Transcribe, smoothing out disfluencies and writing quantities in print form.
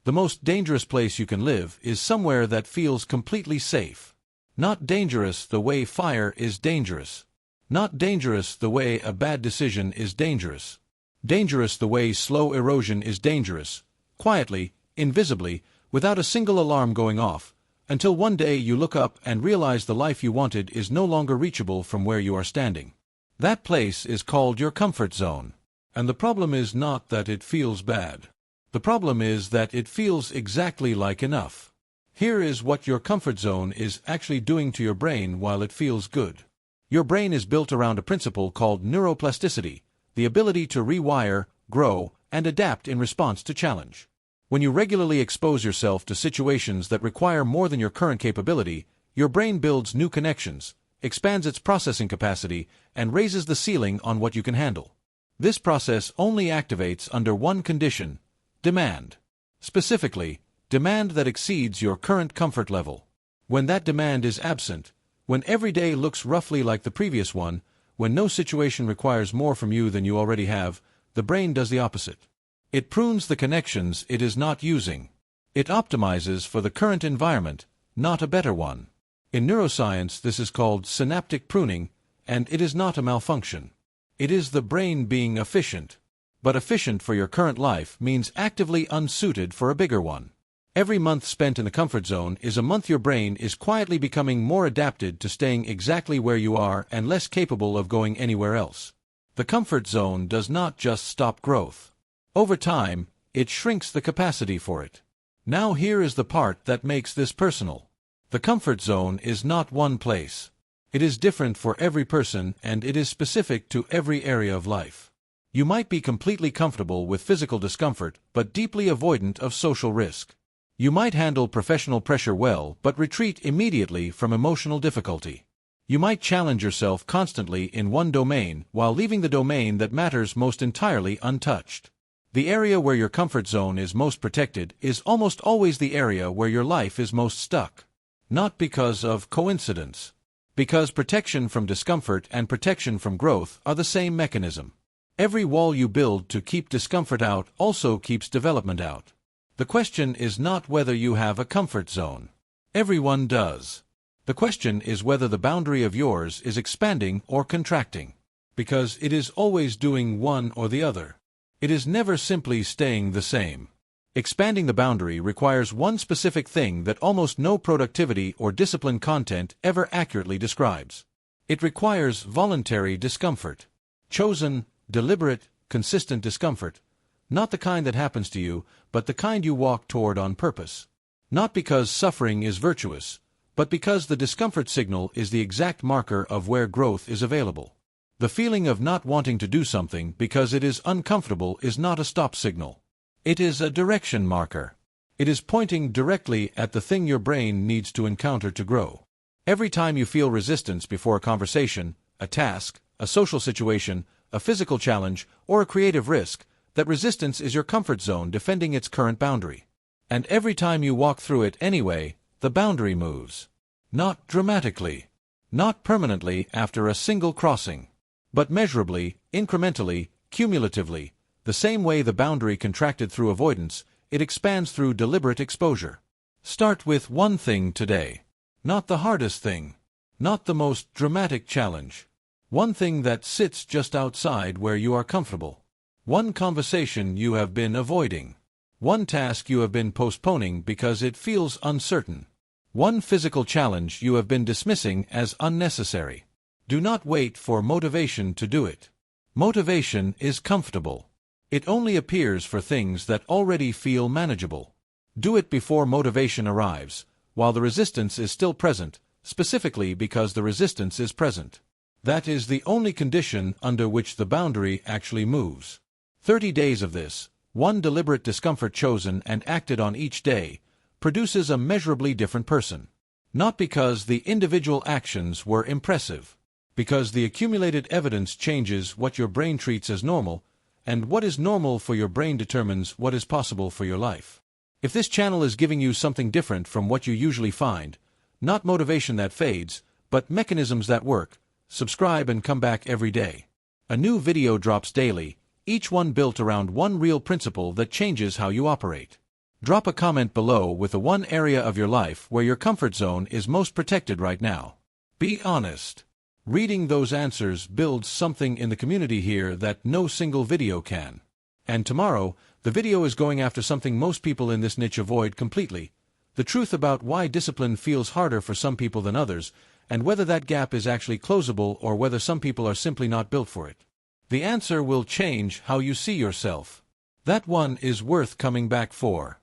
The most dangerous place you can live is somewhere that feels completely safe. Not dangerous the way fire is dangerous. Not dangerous the way a bad decision is dangerous. Dangerous the way slow erosion is dangerous, quietly, invisibly, without a single alarm going off, until one day you look up and realize the life you wanted is no longer reachable from where you are standing. That place is called your comfort zone. And the problem is not that it feels bad. The problem is that it feels exactly like enough. Here is what your comfort zone is actually doing to your brain while it feels good. Your brain is built around a principle called neuroplasticity, the ability to rewire, grow, and adapt in response to challenge. When you regularly expose yourself to situations that require more than your current capability, your brain builds new connections, expands its processing capacity, and raises the ceiling on what you can handle. This process only activates under one condition: demand. Specifically, demand that exceeds your current comfort level. When that demand is absent, when every day looks roughly like the previous one, when no situation requires more from you than you already have, the brain does the opposite. It prunes the connections it is not using. It optimizes for the current environment, not a better one. In neuroscience, this is called synaptic pruning, and it is not a malfunction. It is the brain being efficient. But efficient for your current life means actively unsuited for a bigger one. Every month spent in the comfort zone is a month your brain is quietly becoming more adapted to staying exactly where you are and less capable of going anywhere else. The comfort zone does not just stop growth. Over time, it shrinks the capacity for it. Now here is the part that makes this personal. The comfort zone is not one place. It is different for every person, and it is specific to every area of life. You might be completely comfortable with physical discomfort, but deeply avoidant of social risk. You might handle professional pressure well, but retreat immediately from emotional difficulty. You might challenge yourself constantly in one domain, while leaving the domain that matters most entirely untouched. The area where your comfort zone is most protected is almost always the area where your life is most stuck. Not because of coincidence. Because protection from discomfort and protection from growth are the same mechanism. Every wall you build to keep discomfort out also keeps development out. The question is not whether you have a comfort zone. Everyone does. The question is whether the boundary of yours is expanding or contracting. Because it is always doing one or the other. It is never simply staying the same. Expanding the boundary requires one specific thing that almost no productivity or discipline content ever accurately describes. It requires voluntary discomfort. Chosen, deliberate, consistent discomfort. Not the kind that happens to you, but the kind you walk toward on purpose. Not because suffering is virtuous, but because the discomfort signal is the exact marker of where growth is available. The feeling of not wanting to do something because it is uncomfortable is not a stop signal. It is a direction marker. It is pointing directly at the thing your brain needs to encounter to grow. Every time you feel resistance before a conversation, a task, a social situation, a physical challenge, or a creative risk, that resistance is your comfort zone defending its current boundary. And every time you walk through it anyway, the boundary moves. Not dramatically. Not permanently after a single crossing. But measurably, incrementally, cumulatively. The same way the boundary contracted through avoidance, it expands through deliberate exposure. Start with one thing today. Not the hardest thing. Not the most dramatic challenge. One thing that sits just outside where you are comfortable. One conversation you have been avoiding. One task you have been postponing because it feels uncertain. One physical challenge you have been dismissing as unnecessary. Do not wait for motivation to do it. Motivation is comfortable. It only appears for things that already feel manageable. Do it before motivation arrives, while the resistance is still present, specifically because the resistance is present. That is the only condition under which the boundary actually moves. 30 days of this, one deliberate discomfort chosen and acted on each day, produces a measurably different person. Not because the individual actions were impressive. Because the accumulated evidence changes what your brain treats as normal, and what is normal for your brain determines what is possible for your life. If this channel is giving you something different from what you usually find, not motivation that fades, but mechanisms that work, subscribe and come back every day. A new video drops daily, each one built around one real principle that changes how you operate. Drop a comment below with the one area of your life where your comfort zone is most protected right now. Be honest. Reading those answers builds something in the community here that no single video can. And tomorrow, the video is going after something most people in this niche avoid completely: the truth about why discipline feels harder for some people than others, and whether that gap is actually closable or whether some people are simply not built for it. The answer will change how you see yourself. That one is worth coming back for.